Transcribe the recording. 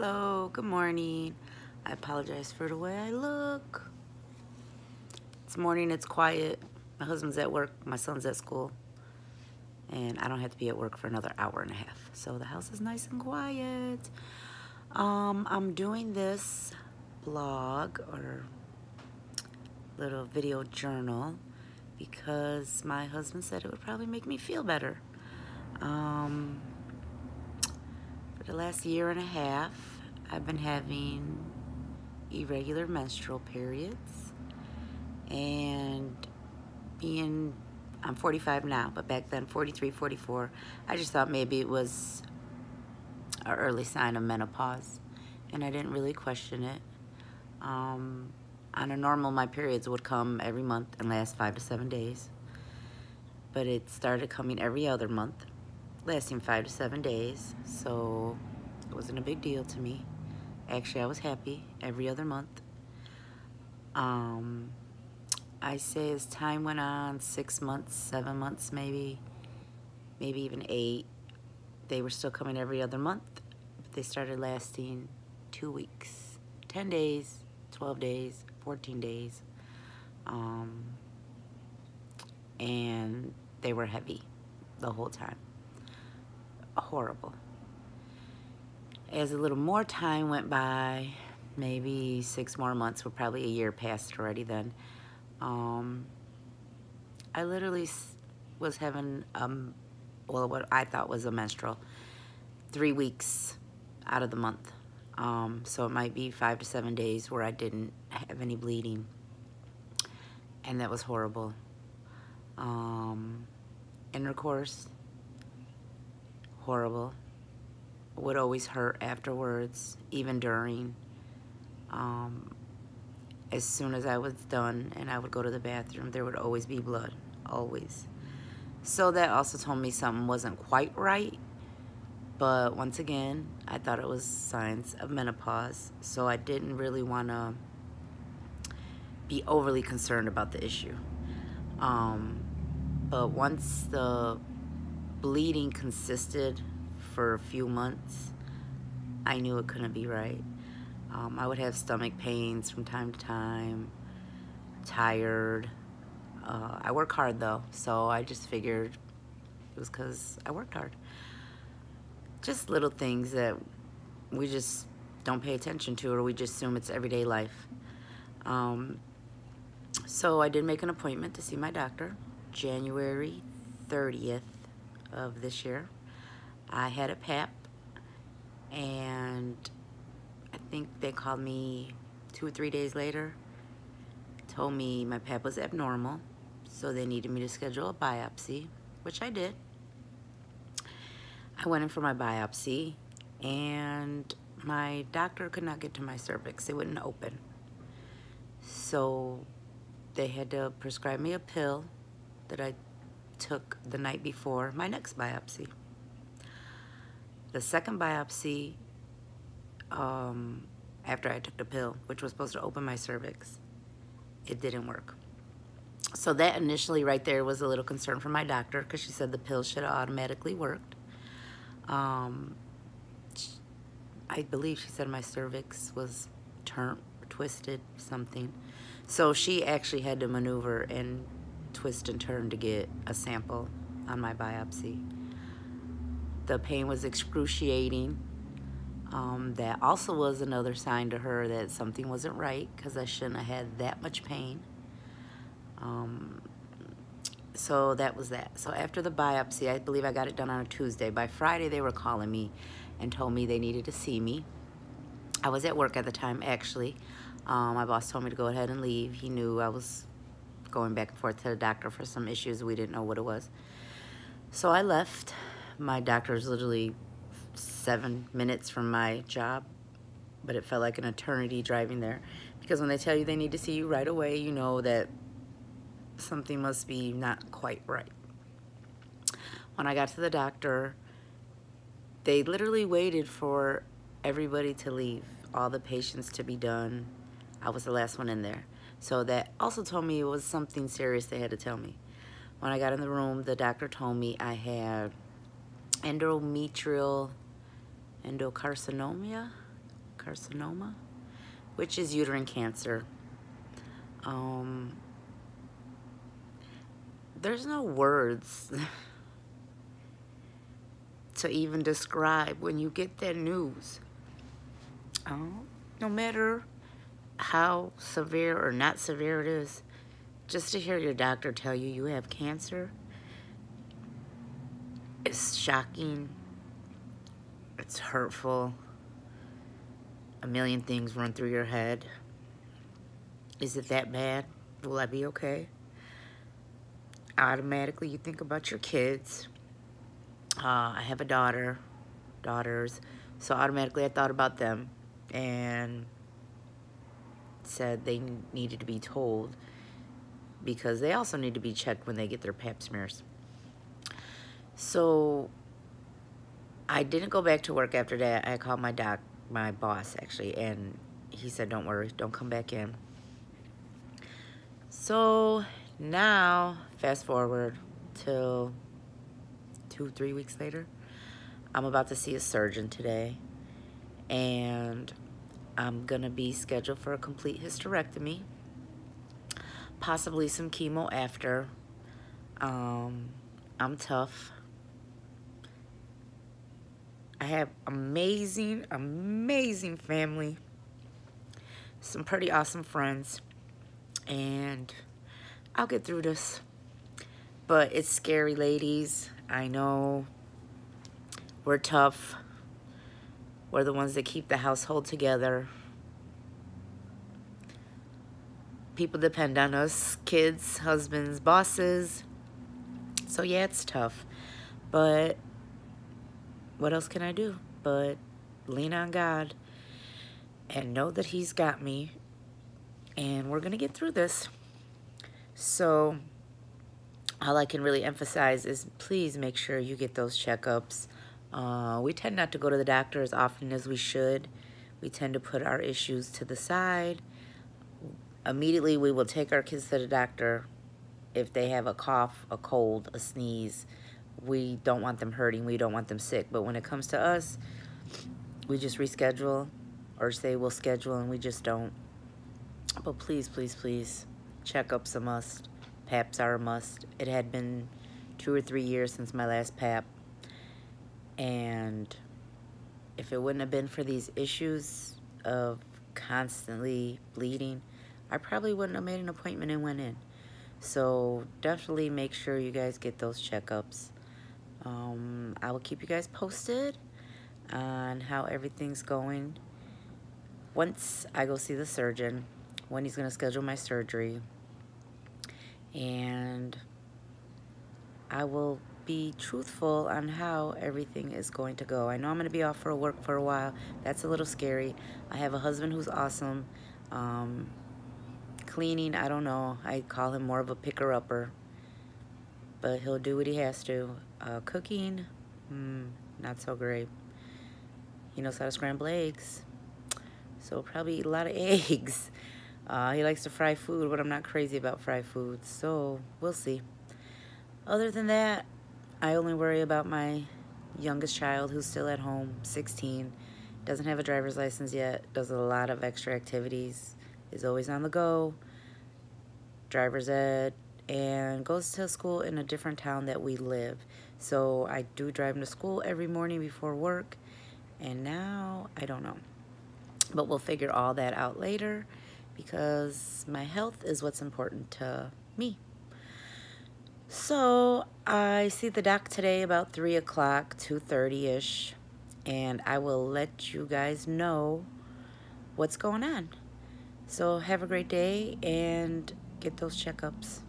Hello, good morning. I apologize for the way I look. It's morning, it's quiet. My husband's at work, my son's at school, and I don't have to be at work for another hour and a half. So the house is nice and quiet. I'm doing this blog or little video journal because my husband said it would probably make me feel better. For the last year and a half, I've been having irregular menstrual periods, and I'm 45 now, but back then 43, 44, I just thought maybe it was an early sign of menopause, and I didn't really question it. On a normal, my periods would come every month and last 5 to 7 days, but it started coming every other month, lasting 5 to 7 days, so it wasn't a big deal to me. Actually, I was happy every other month. I say as time went on, 6 months, 7 months maybe even 8, they were still coming every other month, but they started lasting 2 weeks, 10 days, 12 days, 14 days, and they were heavy the whole time. Horrible. As a little more time went by, maybe 6 more months, were probably a year passed already then, I literally was having, what I thought was a menstrual 3 weeks out of the month. So it might be 5 to 7 days where I didn't have any bleeding, and that was horrible. Intercourse, horrible. Would always hurt afterwards, even during. As soon as I was done and I would go to the bathroom, there would always be blood, always. So that also told me something wasn't quite right, but once again, I thought it was signs of menopause, so I didn't really want to be overly concerned about the issue. But once the bleeding consisted for a few months, I knew it couldn't be right. I would have stomach pains from time to time, tired. I work hard though, so I just figured it was because I worked hard. Just little things that we just don't pay attention to, or we just assume it's everyday life. So I did make an appointment to see my doctor, January 30th of this year. I had a PAP, and I think they called me 2 or 3 days later, told me my PAP was abnormal, so they needed me to schedule a biopsy, which I did. I went in for my biopsy, and my doctor could not get to my cervix. It wouldn't open. So they had to prescribe me a pill that I took the night before my next biopsy. The second biopsy, after I took the pill, which was supposed to open my cervix, it didn't work. So that initially right there was a little concern for my doctor, because she said the pill should have automatically worked. I believe she said my cervix was twisted, something. So she actually had to maneuver and twist and turn to get a sample on my biopsy. The pain was excruciating. That also was another sign to her that something wasn't right, because I shouldn't have had that much pain. So that was that. So after the biopsy, I believe I got it done on a Tuesday. By Friday, they were calling me and told me they needed to see me. I was at work at the time, actually. My boss told me to go ahead and leave. He knew I was going back and forth to the doctor for some issues. We didn't know what it was. So I left. My doctor is literally 7 minutes from my job, but it felt like an eternity driving there, because when they tell you they need to see you right away, you know that something must be not quite right. When I got to the doctor, they literally waited for everybody to leave, all the patients to be done. I was the last one in there. So that also told me it was something serious they had to tell me. When I got in the room, the doctor told me I had endocarcinoma, carcinoma, which is uterine cancer. There's no words to even describe when you get that news. No matter how severe or not severe it is, just to hear your doctor tell you you have cancer is shocking. It's hurtful. A million things run through your head. Is it that bad? Will I be okay? Automatically you think about your kids. I have a daughters, so automatically I thought about them and said they needed to be told, because they also need to be checked when they get their pap smears. So I didn't go back to work after that. I called my boss actually, and he said, don't worry, don't come back in. So now, fast forward till 2-3 weeks later, I'm about to see a surgeon today, and I'm gonna be scheduled for a complete hysterectomy, possibly some chemo after. I'm tough. I have amazing family, some pretty awesome friends, and I'll get through this. But it's scary, ladies. I know. We're tough. We're the ones that keep the household together. People depend on us, kids, husbands, bosses. So yeah, it's tough. But what else can I do but lean on God and know that He's got me, and we're gonna get through this. So all I can really emphasize is please make sure you get those checkups. We tend not to go to the doctor as often as we should. We tend to put our issues to the side. Immediately we will take our kids to the doctor if they have a cough, a cold, a sneeze. We don't want them hurting, we don't want them sick. But when it comes to us, we just reschedule, or say we'll schedule and we just don't. But please, please, please, checkups a must. PAPs are a must. It had been 2 or 3 years since my last PAP. And if it wouldn't have been for these issues of constantly bleeding, I probably wouldn't have made an appointment and went in. So definitely make sure you guys get those checkups. I will keep you guys posted on how everything's going once I go see the surgeon, when he's gonna schedule my surgery, and I will be truthful on how everything is going to go. I know I'm gonna be off for work for a while. That's a little scary. I have a husband who's awesome. Cleaning, I don't know. I call him more of a picker-upper, but he'll do what he has to. Cooking, not so great. He knows how to scramble eggs, so probably eat a lot of eggs. He likes to fry food, but I'm not crazy about fried food, so we'll see. Other than that, I only worry about my youngest child, who's still at home, 16, doesn't have a driver's license yet, does a lot of extra activities, is always on the go, driver's ed, and goes to school in a different town that we live. So I do drive him to school every morning before work, and now I don't know. But we'll figure all that out later, because my health is what's important to me. So I see the doc today about 3 o'clock, 2:30-ish, and I will let you guys know what's going on. So have a great day and get those checkups.